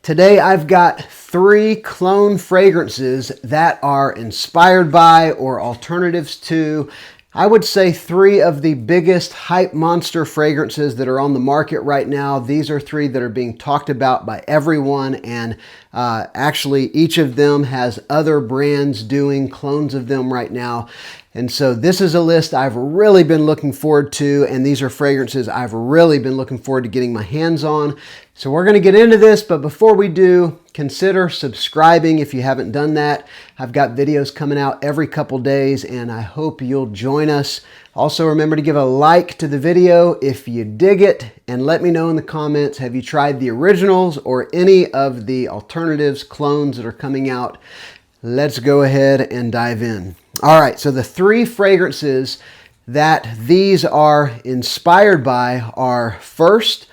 Today I've got 3 clone fragrances that are inspired by or alternatives to, I would say, 3 of the biggest hype monster fragrances that are on the market right now. These are 3 that are being talked about by everyone, and actually each of them has other brands doing clones of them right now. And so this is a list I've really been looking forward to, and these are fragrances I've really been looking forward to getting my hands on. So we're going to get into this, but before we do, consider subscribing if you haven't done that. I've got videos coming out every couple days, and I hope you'll join us. Also, remember to give a like to the video if you dig it, and let me know in the comments, have you tried the originals or any of the alternatives, clones that are coming out? Let's go ahead and dive in. All right, so the 3 fragrances that these are inspired by are, first,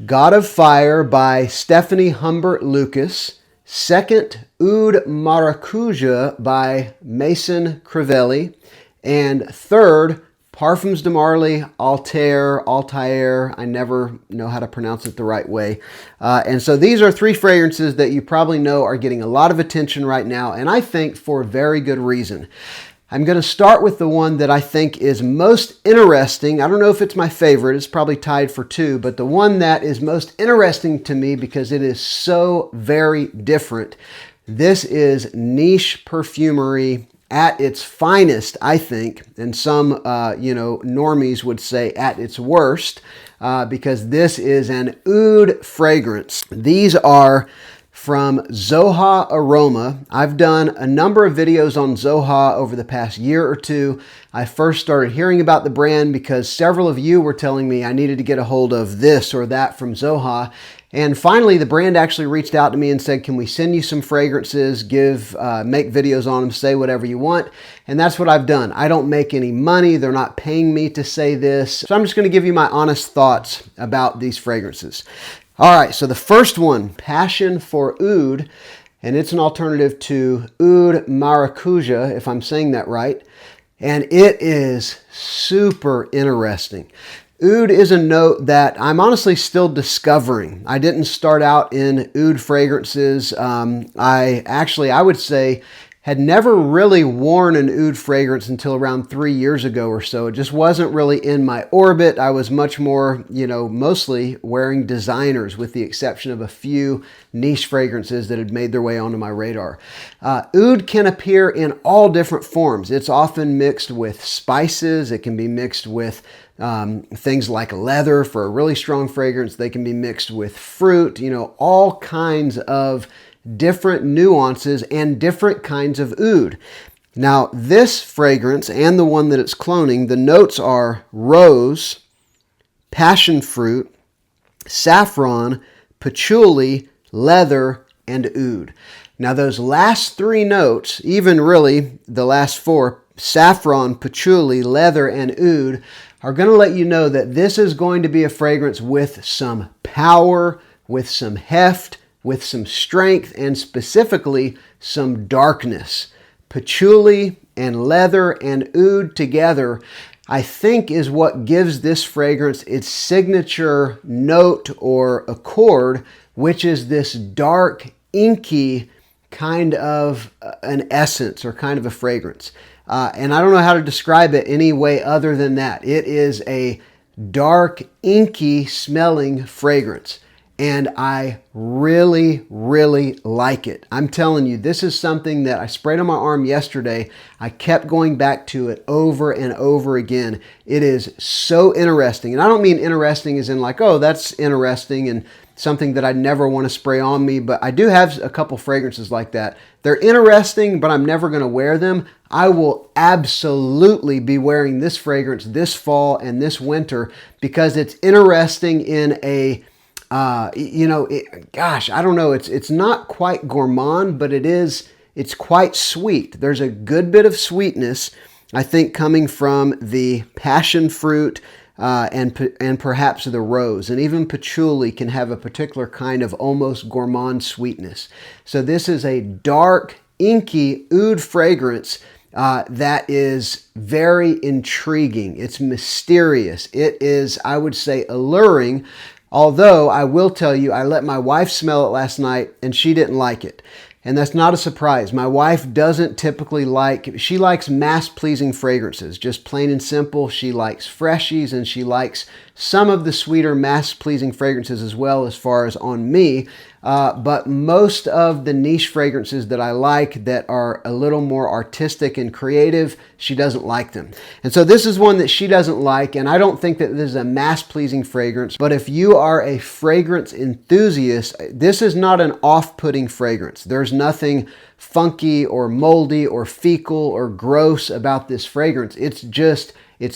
God of Fire by Stephanie Humbert Lucas. Second, Oud Maracuja by Maison Criveli. And third, Parfums de Marly, Althair, I never know how to pronounce it the right way. And so these are 3 fragrances that you probably know are getting a lot of attention right now, and I think for very good reason. I'm going to start with the one that I think is most interesting. I don't know if it's my favorite. It's probably tied for 2, but the one that is most interesting to me because it is so very different. This is niche perfumery at its finest, I think, and some, normies would say at its worst, because this is an oud fragrance. These are from Zoha Aroma. I've done a number of videos on Zoha over the past year or 2. I first started hearing about the brand because several of you were telling me I needed to get a hold of this or that from Zoha. And finally, the brand actually reached out to me and said, can we send you some fragrances, make videos on them, say whatever you want. And that's what I've done. I don't make any money. They're not paying me to say this. So I'm just going to give you my honest thoughts about these fragrances. All right, so the first one, Passion for Oud, and it's an alternative to Oud Maracuja, if I'm saying that right. And it is super interesting. Oud is a note that I'm honestly still discovering. I didn't start out in oud fragrances. I would say, had never really worn an oud fragrance until around 3 years ago or so. It just wasn't really in my orbit. I was much more, mostly wearing designers with the exception of a few niche fragrances that had made their way onto my radar. Oud can appear in all different forms. It's often mixed with spices. It can be mixed with things like leather for a really strong fragrance. They can be mixed with fruit, all kinds of different nuances and different kinds of oud. Now, this fragrance and the one that it's cloning, the notes are rose, passion fruit, saffron, patchouli, leather, and oud. Now, those last 3 notes, even really the last 4, saffron, patchouli, leather, and oud, are going to let you know that this is going to be a fragrance with some power, with some heft, with some strength, and specifically some darkness. Patchouli and leather and oud together, I think, is what gives this fragrance its signature note or accord, which is this dark, inky kind of an essence or kind of a fragrance. And I don't know how to describe it any way other than that. It is a dark, inky smelling fragrance. And I really, really like it. I'm telling you, this is something that I sprayed on my arm yesterday. I kept going back to it over and over again. It is so interesting. And I don't mean interesting as in like, oh, that's interesting and something that I never want to spray on me. But I do have a couple fragrances like that. They're interesting, but I'm never going to wear them. I will absolutely be wearing this fragrance this fall and this winter because it's interesting in a I don't know. It's not quite gourmand, but it's quite sweet. There's a good bit of sweetness, I think, coming from the passion fruit and perhaps the rose. And even patchouli can have a particular kind of almost gourmand sweetness. So this is a dark, inky oud fragrance that is very intriguing. It's mysterious. It is, I would say, alluring. Although I will tell you, I let my wife smell it last night and she didn't like it. And that's not a surprise. My wife doesn't typically she likes mass-pleasing fragrances, just plain and simple. She likes freshies and she likes some of the sweeter mass-pleasing fragrances as well as far as on me. But most of the niche fragrances that I like that are a little more artistic and creative, she doesn't like them. And so this is one that she doesn't like, and I don't think that this is a mass-pleasing fragrance. But if you are a fragrance enthusiast, this is not an off-putting fragrance. There's nothing funky or moldy or fecal or gross about this fragrance. It's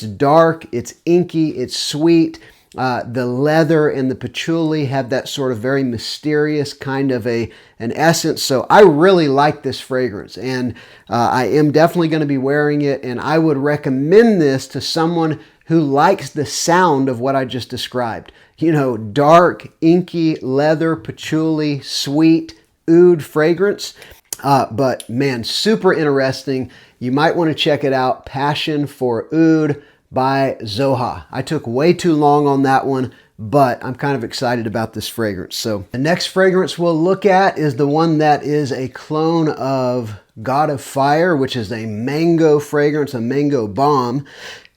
dark, it's inky, it's sweet. The leather and the patchouli have that sort of very mysterious kind of an essence. So I really like this fragrance, and I am definitely going to be wearing it, and I would recommend this to someone who likes the sound of what I just described. You know, dark, inky, leather, patchouli, sweet, oud fragrance. But man, super interesting. You might want to check it out. Passion for Oud by Zoha. I took way too long on that one, but I'm kind of excited about this fragrance. So the next fragrance we'll look at is the one that is a clone of God of Fire, which is a mango fragrance, a mango bomb.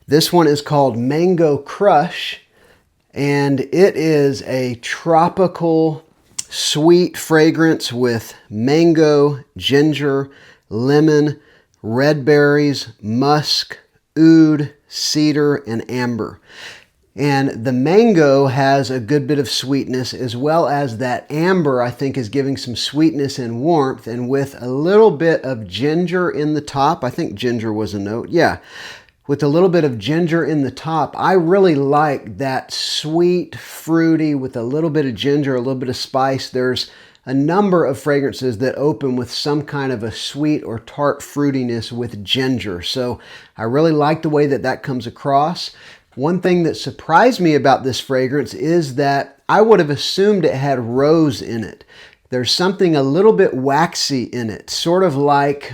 This one is called Mango Crush, and it is a tropical sweet fragrance with mango, ginger, lemon, red berries, musk, oud, cedar, and amber. And the mango has a good bit of sweetness, as well as that amber, I think, is giving some sweetness and warmth, and with a little bit of ginger in the top. I think ginger was a note. Yeah. With a little bit of ginger in the top. I really like that sweet, fruity, with a little bit of ginger, a little bit of spice. There's a number of fragrances that open with some kind of a sweet or tart fruitiness with ginger. So I really like the way that that comes across. One thing that surprised me about this fragrance is that I would have assumed it had rose in it. There's something a little bit waxy in it, sort of like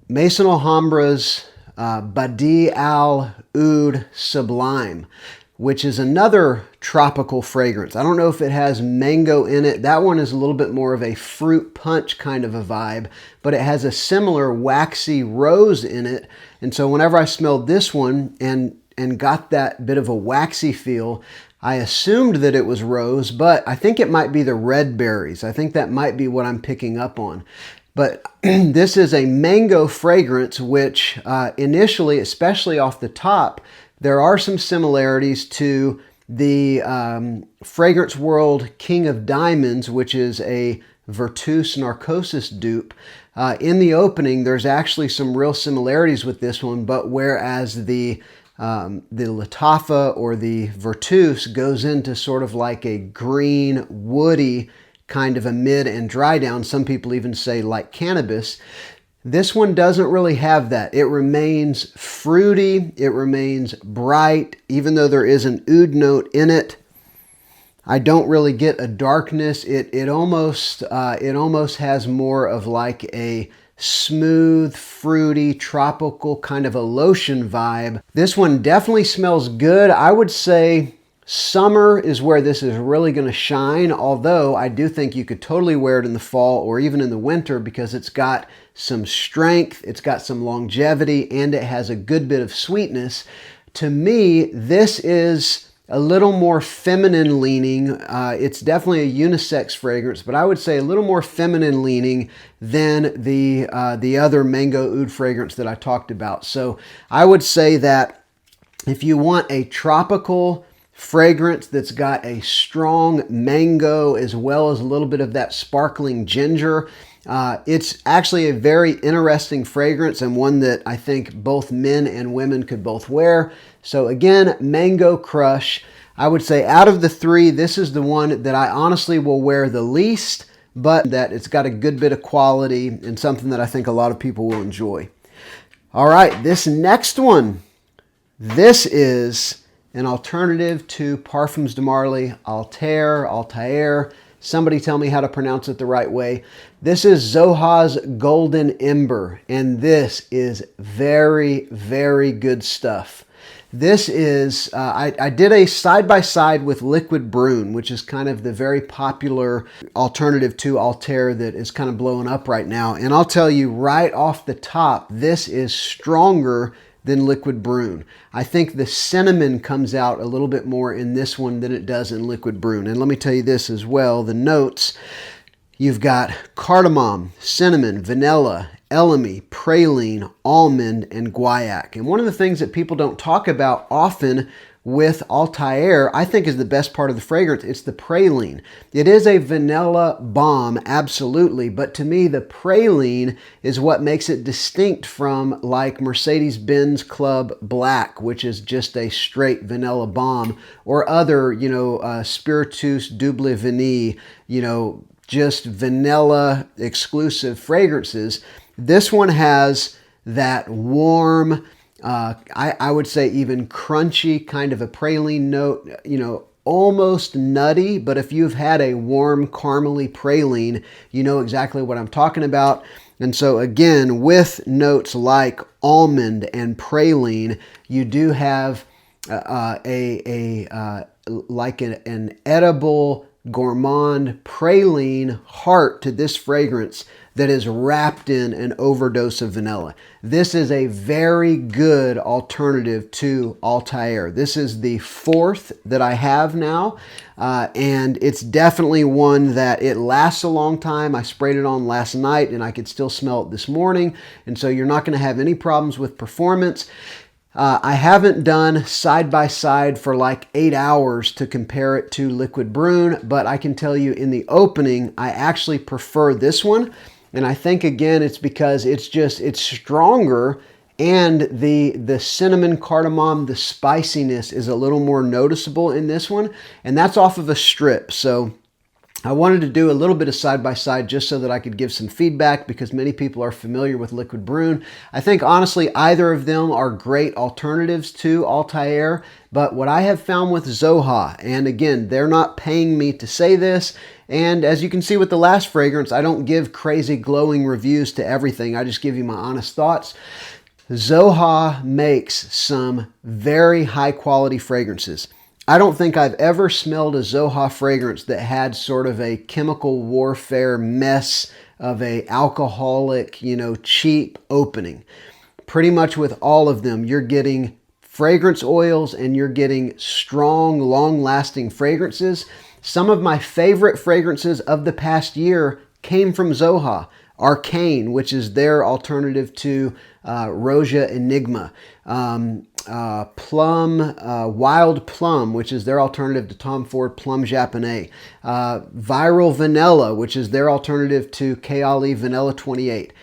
Maison Alhambra's Badi Al Oud Sublime, which is another tropical fragrance. I don't know if it has mango in it. That one is a little bit more of a fruit punch kind of a vibe, but it has a similar waxy rose in it. And so whenever I smelled this one and got that bit of a waxy feel, I assumed that it was rose, but I think it might be the red berries. I think that might be what I'm picking up on. But this is a mango fragrance, which initially, especially off the top, there are some similarities to the Fragrance World King of Diamonds, which is a Virtus Narcosis dupe. In the opening, there's actually some real similarities with this one, but whereas the Latafa or the Virtus goes into sort of like a green, woody kind of a mid and dry down. Some people even say like cannabis. This one doesn't really have that. It remains fruity. It remains bright, even though there is an oud note in it. I don't really get a darkness. It almost has more of like a smooth, fruity, tropical kind of a lotion vibe. This one definitely smells good. I would say summer is where this is really going to shine, although I do think you could totally wear it in the fall or even in the winter because it's got some strength, it's got some longevity, and it has a good bit of sweetness. To me, this is a little more feminine leaning. It's definitely a unisex fragrance, but I would say a little more feminine leaning than the other mango oud fragrance that I talked about. So I would say that if you want a tropical fragrance that's got a strong mango as well as a little bit of that sparkling ginger, it's actually a very interesting fragrance and one that I think both men and women could both wear. So again, Mango Crush. I would say out of the three, this is the one that I honestly will wear the least, but that it's got a good bit of quality and something that I think a lot of people will enjoy. All right, this next one, this is an alternative to Parfums de Marly, Althair. Somebody tell me how to pronounce it the right way. This is Zoha's Golden Ember, and this is very, very good stuff. This is, I did a side-by-side with Liquid Brune, which is kind of the very popular alternative to Althair that is kind of blowing up right now. And I'll tell you right off the top, this is stronger than Liquid Brune. I think the cinnamon comes out a little bit more in this one than it does in Liquid Brune. And let me tell you this as well, the notes, you've got cardamom, cinnamon, vanilla, elemi, praline, almond, and guaiac. And one of the things that people don't talk about often with Althair, I think, is the best part of the fragrance. It's the praline. It is a vanilla bomb, absolutely, but to me, the praline is what makes it distinct from like Mercedes-Benz Club Black, which is just a straight vanilla bomb, or other, Spiritus Double Vanille, just vanilla exclusive fragrances. This one has that warm, I would say even crunchy kind of a praline note, almost nutty, but if you've had a warm caramely praline, you know exactly what I'm talking about. And so again, with notes like almond and praline, you do have like an edible gourmand praline heart to this fragrance that is wrapped in an overdose of vanilla. This is a very good alternative to Althair. This is the fourth that I have now, and it's definitely one that it lasts a long time. I sprayed it on last night and I could still smell it this morning, and so you're not going to have any problems with performance. I haven't done side-by-side for like 8 hours to compare it to Liquid Brune, but I can tell you in the opening, I actually prefer this one. And I think, again, it's because it's stronger, and the cinnamon, cardamom, the spiciness is a little more noticeable in this one. And that's off of a strip. So I wanted to do a little bit of side-by-side just so that I could give some feedback, because many people are familiar with Liquid Brune. I think, honestly, either of them are great alternatives to Althair, but what I have found with Zoha, and again, they're not paying me to say this, and as you can see with the last fragrance, I don't give crazy glowing reviews to everything. I just give you my honest thoughts. Zoha makes some very high-quality fragrances. I don't think I've ever smelled a Zoha fragrance that had sort of a chemical warfare mess of a alcoholic, cheap opening. Pretty much with all of them, you're getting fragrance oils and you're getting strong, long-lasting fragrances. Some of my favorite fragrances of the past year came from Zoha. Arcane, which is their alternative to Roja Enigma. Wild Plum, which is their alternative to Tom Ford Plum Japonais. Viral Vanilla, which is their alternative to Kayali Vanilla 28.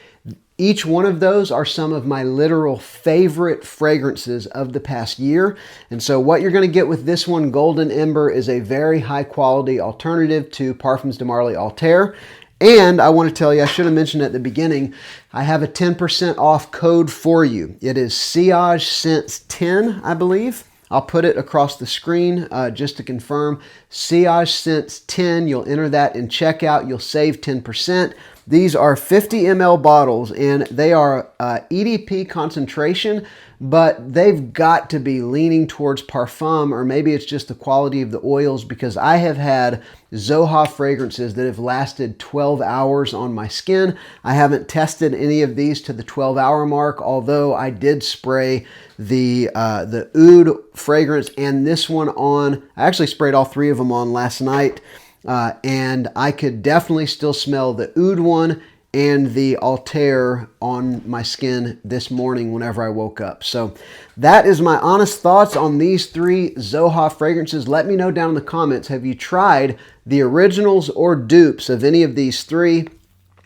Each one of those are some of my literal favorite fragrances of the past year. And so what you're going to get with this one, Golden Ember, is a very high quality alternative to Parfums de Marly Althair. And I want to tell you, I should have mentioned at the beginning, I have a 10% off code for you. It is Sillage Scents 10, I believe. I'll put it across the screen just to confirm. Sillage Scents 10, you'll enter that in checkout. You'll save 10%. These are 50 ml bottles, and they are EDP concentration, but they've got to be leaning towards Parfum, or maybe it's just the quality of the oils, because I have had Zoha fragrances that have lasted 12 hours on my skin. I haven't tested any of these to the 12-hour mark, although I did spray the Oud fragrance and this one on. I actually sprayed all three of them on last night. And I could definitely still smell the Oud one and the Althair on my skin this morning whenever I woke up. So that is my honest thoughts on these three Zoha fragrances. Let me know down in the comments, have you tried the originals or dupes of any of these three?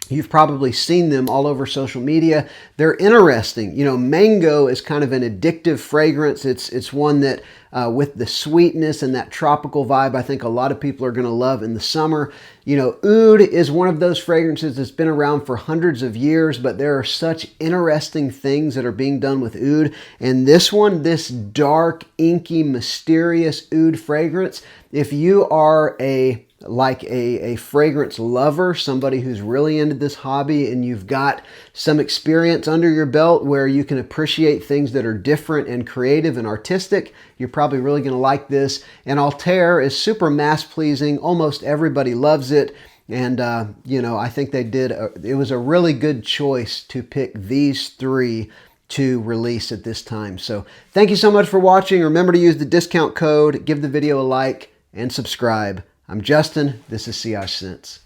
You've probably seen them all over social media. They're interesting. Mango is kind of an addictive fragrance. It's one that with the sweetness and that tropical vibe, I think a lot of people are going to love in the summer. Oud is one of those fragrances that's been around for hundreds of years, but there are such interesting things that are being done with Oud. And this one, this dark, inky, mysterious Oud fragrance, if you are a like a fragrance lover, somebody who's really into this hobby, and you've got some experience under your belt where you can appreciate things that are different and creative and artistic, you're probably really going to like this. And Althair is super mass pleasing. Almost everybody loves it. And, you know, I think it was a really good choice to pick these three to release at this time. So thank you so much for watching. Remember to use the discount code, give the video a like, and subscribe. I'm Justin. This is Sillage Scents.